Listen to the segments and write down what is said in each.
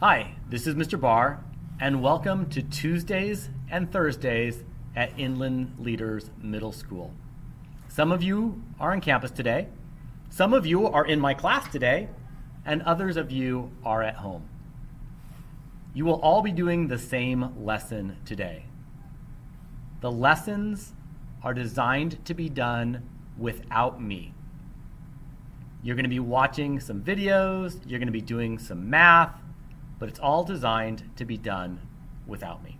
Hi, this is Mr. Barr, and welcome to Tuesdays and Thursdays at Inland Leaders Middle School. Some of you are on campus today, some of you are in my class today, and others of you are at home. You will all be doing the same lesson today. The lessons are designed to be done without me. You're going to be watching some videos, you're going to be doing some math, but it's all designed to be done without me.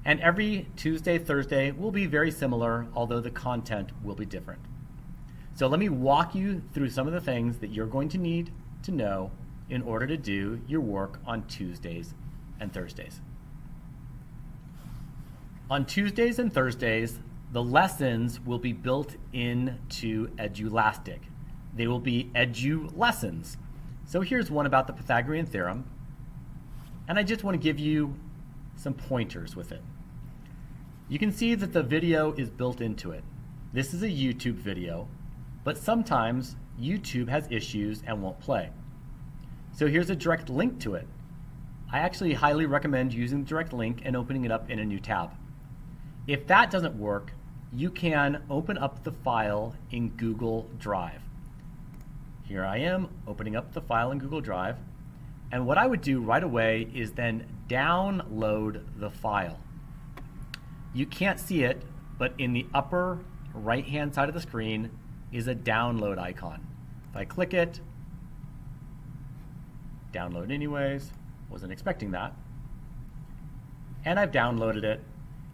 And every Tuesday, Thursday will be very similar, although the content will be different. So let me walk you through some of the things that you're going to need to know in order to do your work on Tuesdays and Thursdays. On Tuesdays and Thursdays, the lessons will be built into Edulastic. They will be edu lessons. So here's one about the Pythagorean theorem, and I just want to give you some pointers with it. You can see that the video is built into it. This is a YouTube video, but sometimes YouTube has issues and won't play. So here's a direct link to it. I actually highly recommend using the direct link and opening it up in a new tab. If that doesn't work, you can open up the file in Google Drive. Here I am opening up the file in Google Drive, and what I would do right away is then download the file. You can't see it, but in the upper right hand side of the screen is a download icon. If I click it, download anyways, wasn't expecting that, and I've downloaded it.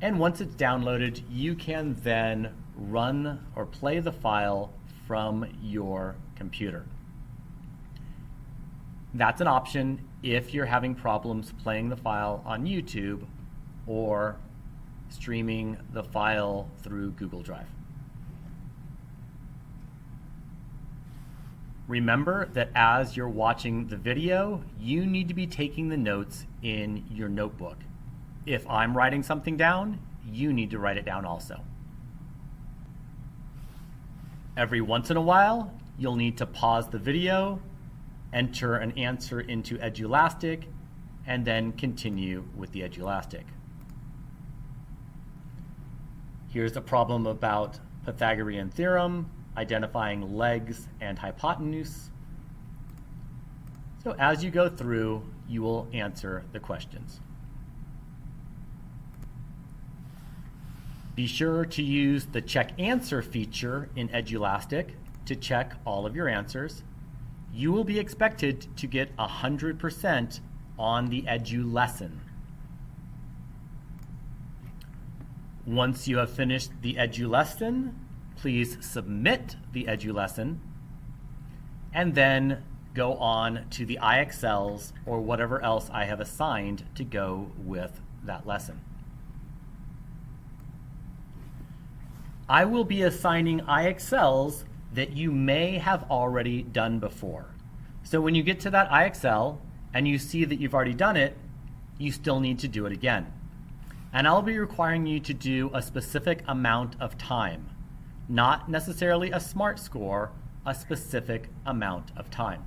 And once it's downloaded, you can then run or play the file from your computer. That's an option if you're having problems playing the file on YouTube or streaming the file through Google Drive. Remember that as you're watching the video, you need to be taking the notes in your notebook. If I'm writing something down, you need to write it down also. Every once in a while, you'll need to pause the video, enter an answer into Edulastic, and then continue with the Edulastic. Here's a problem about Pythagorean theorem, identifying legs and hypotenuse. So as you go through, you will answer the questions. Be sure to use the check answer feature in Edulastic to check all of your answers. You will be expected to get 100% on the Edu lesson. Once you have finished the Edu lesson, please submit the Edu lesson and then go on to the IXLs or whatever else I have assigned to go with that lesson. I will be assigning IXLs that you may have already done before. So when you get to that IXL and you see that you've already done it, you still need to do it again. And I'll be requiring you to do a specific amount of time, not necessarily a SMART score, a specific amount of time.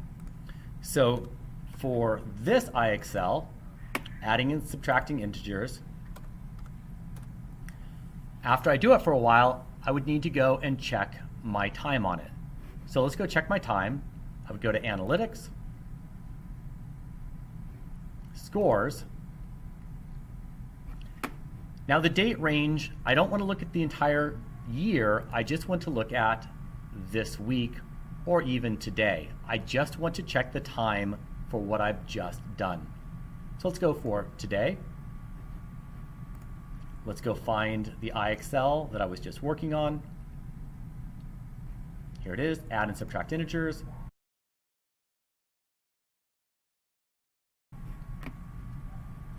So for this IXL, adding and subtracting integers, after I do it for a while, I would need to go and check my time on it. So let's go check my time. I would go to Analytics, Scores. Now the date range, I don't want to look at the entire year. I just want to look at this week or even today. I just want to check the time for what I've just done. So let's go for today. Let's go find the IXL that I was just working on. Here it is, add and subtract integers.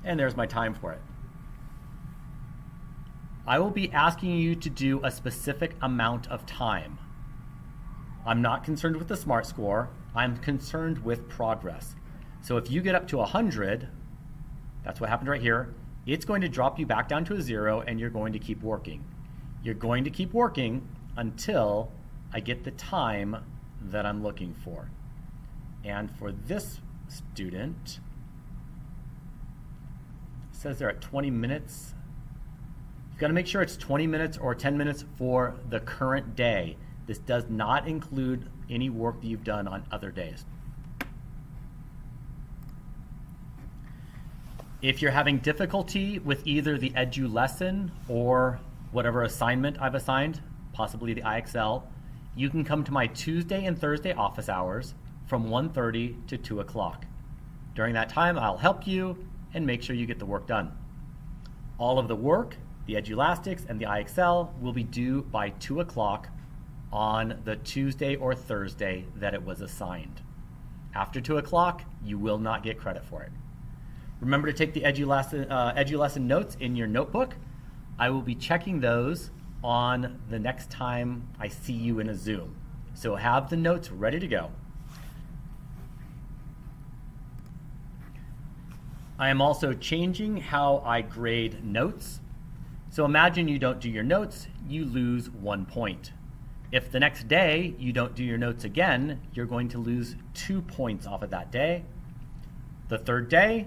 And there's my time for it. I will be asking you to do a specific amount of time. I'm not concerned with the SMART score, I'm concerned with progress. So if you get up to 100, that's what happened right here, it's going to drop you back down to a 0 and you're going to keep working. You're going to keep working until I get the time that I'm looking for. And for this student, says they're at 20 minutes. You've got to make sure it's 20 minutes or 10 minutes for the current day. This does not include any work that you've done on other days. If you're having difficulty with either the Edu lesson or whatever assignment I've assigned, possibly the IXL, you can come to my Tuesday and Thursday office hours from 1:30 to 2 o'clock. During that time, I'll help you and make sure you get the work done. All of the work, the Edulastics and the IXL, will be due by 2 o'clock on the Tuesday or Thursday that it was assigned. After 2 o'clock, you will not get credit for it. Remember to take the Edu lesson notes in your notebook. I will be checking those on the next time I see you in a Zoom. So have the notes ready to go. I am also changing how I grade notes. So imagine you don't do your notes, you lose 1 point. If the next day you don't do your notes again, you're going to lose 2 points off of that day. The third day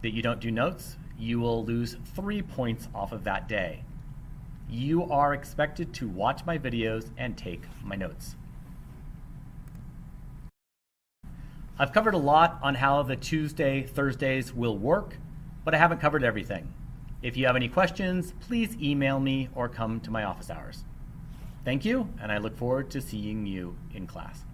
that you don't do notes, you will lose 3 points off of that day. You are expected to watch my videos and take my notes. I've covered a lot on how the Tuesday, Thursdays will work, but I haven't covered everything. If you have any questions, please email me or come to my office hours. Thank you, and I look forward to seeing you in class.